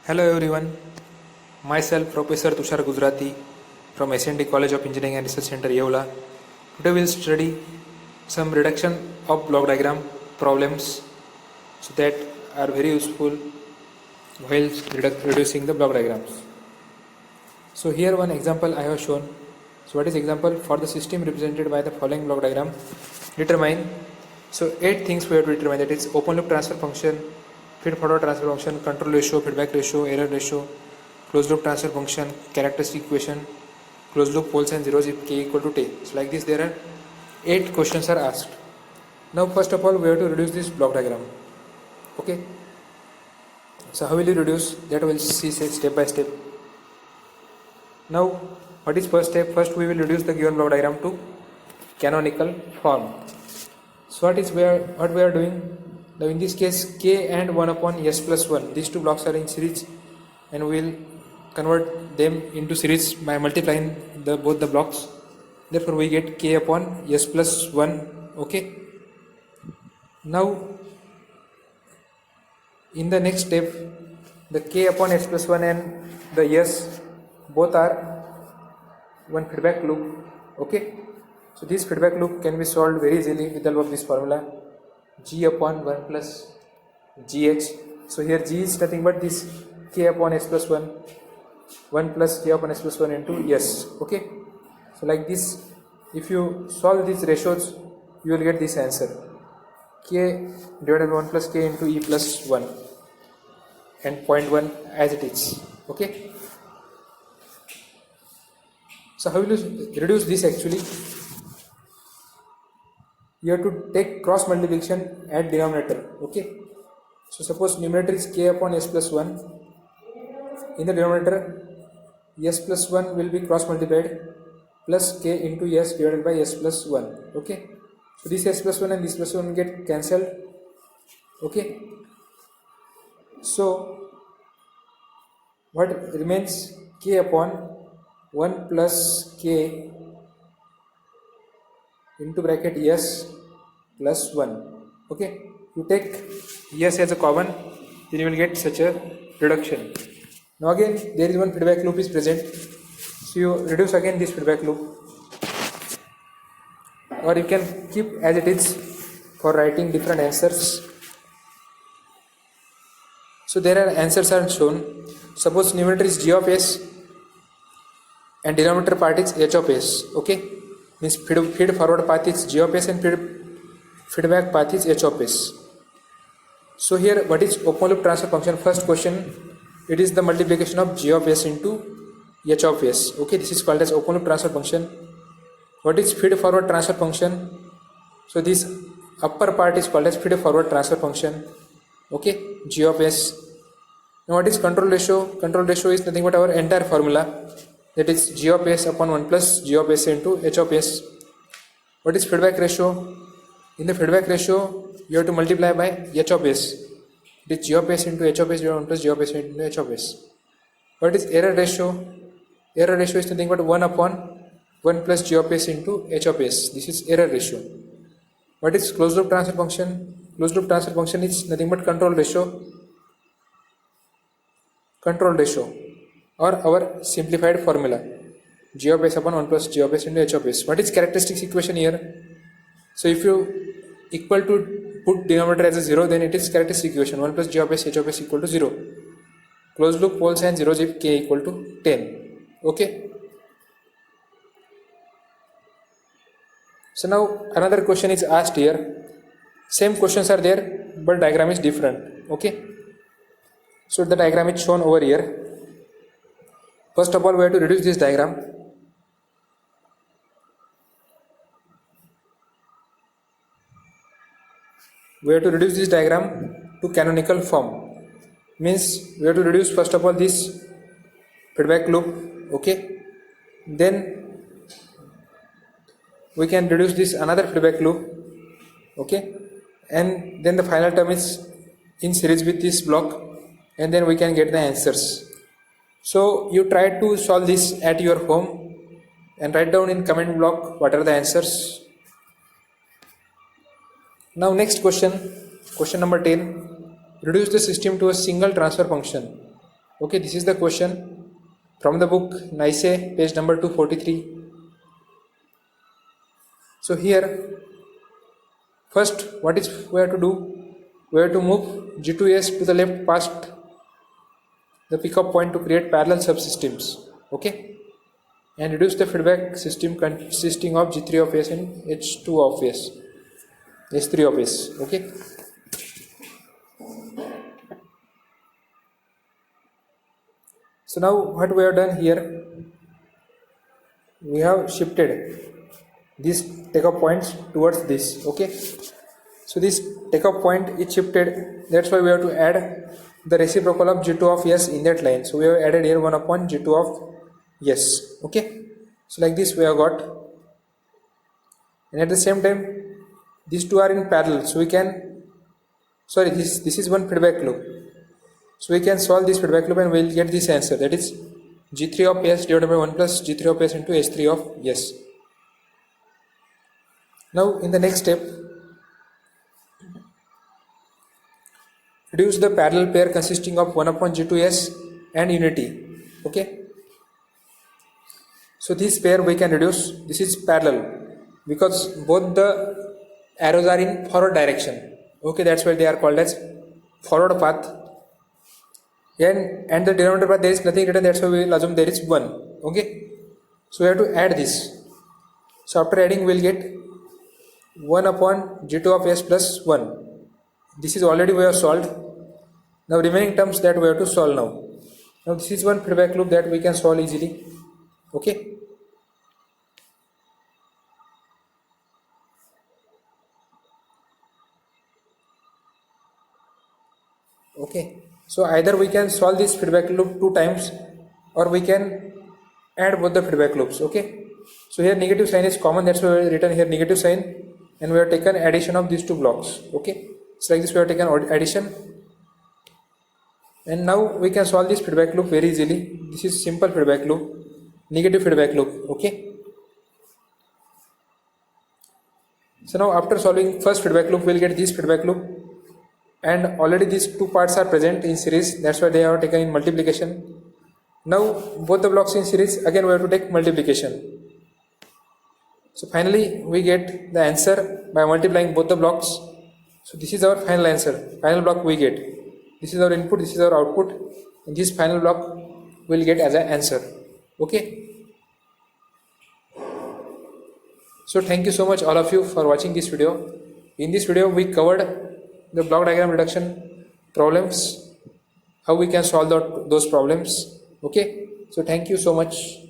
Hello everyone, myself Professor Tushar Gujrati from SND College of Engineering and Research Center Yeola. Today we'll study some reduction of block diagram problems so that are very useful while reducing the block diagrams. So here one example I have shown. So what is example? For the system represented by the following block diagram, determine. So 8 things we have to determine, that is open loop transfer function, feed forward transfer function, control ratio, feedback ratio, error ratio, closed loop transfer function, characteristic equation, closed loop poles and zeros if k equal to 10. So like this there are 8 questions are asked. Now first of all we have to reduce this block diagram. Okay. So how will you reduce? That we'll see step by step. Now what is first step? First we will reduce the given block diagram to canonical form. So what we are doing? Now in this case k and 1 upon s plus 1, these two blocks are in series and we will convert them into series by multiplying both the blocks. Therefore we get k upon s plus 1. Okay. Now in the next step, the k upon s plus 1 and the s both are one feedback loop. Okay. So this feedback loop can be solved very easily with the help of this formula, g upon 1 plus gh. So here g is nothing but this k upon s plus 1, 1 plus k upon s plus 1 into s. Okay. So like this, if you solve these ratios, you will get this answer, k divided by 1 plus k into e plus 1 and 0.1 as it is. Okay. So how will you reduce this actually? You have to take cross multiplication at denominator. Okay. So suppose numerator is k upon s plus 1. In the denominator, s plus 1 will be cross multiplied plus k into s divided by s plus 1. Okay. So this s plus 1 and this plus 1 get cancelled. Okay. So what remains? K upon 1 plus k into bracket s plus 1. Okay. You take s as a common, then you will get such a reduction. Now again there is one feedback loop is present, so you reduce again this feedback loop, or you can keep as it is for writing different answers. So there are answers are shown. Suppose numerator is g of s and denominator part is h of s. Okay. Means feed forward path is g of s and feedback path is h of s. So here what is open loop transfer function? First question, it is the multiplication of g of s into h of s. Okay, this is called as open loop transfer function. What is feed forward transfer function? So this upper part is called as feed forward transfer function. Okay, g of s. Now what is control ratio? Control ratio is nothing but our entire formula, that is g of s upon 1 plus g of s into h of s. What is feedback ratio? In the feedback ratio, you have to multiply by h of s. It is g of s into h of s divided by 1 plus g of s into h of s. What is error ratio? Error ratio is nothing but 1 upon 1 plus g of s into h of s. This is error ratio. What is closed loop transfer function? Closed loop transfer function is nothing but control ratio. Control ratio, or our simplified formula, g of s upon 1 plus g of s into h of s. What is characteristics equation here? So if you equal to put denominator as a 0, then it is characteristic equation, 1 plus g of s h of s equal to 0. Closed loop poles and zeros if k equal to 10. Okay. So now another question is asked here. Same questions are there, but diagram is different. Okay. So the diagram is shown over here. First of all, we have to reduce this diagram. We have to reduce this diagram to canonical form. Means we have to reduce first of all this feedback loop. Okay. Then we can reduce this another feedback loop. Okay. And then the final term is in series with this block, and then we can get the answers. So you try to solve this at your home and write down in comment block what are the answers. Now next question number 10, reduce the system to a single transfer function. Okay, this is the question from the book Nice, page number 243. So here, first, what is we have to do? We have to move G2S to the left past the pickup point to create parallel subsystems. Okay, and reduce the feedback system consisting of G3 of S and H2 of S, S3 of S. Okay. So now what we have done here, we have shifted these takeoff points towards this. Okay, so this takeoff point is shifted, that's why we have to add the reciprocal of G2 of S in that line. So we have added here 1 upon G2 of S. Okay, so like this we have got, and at the same time these two are in parallel, so we can, sorry, this is one feedback loop, so we can solve this feedback loop and we will get this answer, that is G3 of S divided by 1 plus G3 of S into S3 of S. Now in the next step, reduce the parallel pair consisting of 1 upon G2S and unity. Okay, so this pair we can reduce, this is parallel because both the arrows are in forward direction. Okay, that's why they are called as forward path, and the denominator path there is nothing written, that's why we will assume there is 1. Okay, so we have to add this. So after adding we will get 1 upon G2 of S plus 1. This is already we have solved. Now remaining terms that we have to solve now. Now this is one feedback loop that we can solve easily. Okay. Okay. So either we can solve this feedback loop 2 times or we can add both the feedback loops. Okay. So here negative sign is common, that's why we have written here negative sign, and we have taken addition of these two blocks. Okay. So like this we have taken addition, and now we can solve this feedback loop very easily. This is simple feedback loop, negative feedback loop. Okay. So now after solving first feedback loop, we will get this feedback loop, and already these two parts are present in series, that's why they are taken in multiplication. Now both the blocks in series, again we have to take multiplication. So finally we get the answer by multiplying both the blocks. So this is our final answer, final block we get. This is our input, this is our output, and this final block we will get as an answer. Okay. So thank you so much all of you for watching this video. In this video we covered the block diagram reduction problems, how we can solve those problems. Okay. So thank you so much.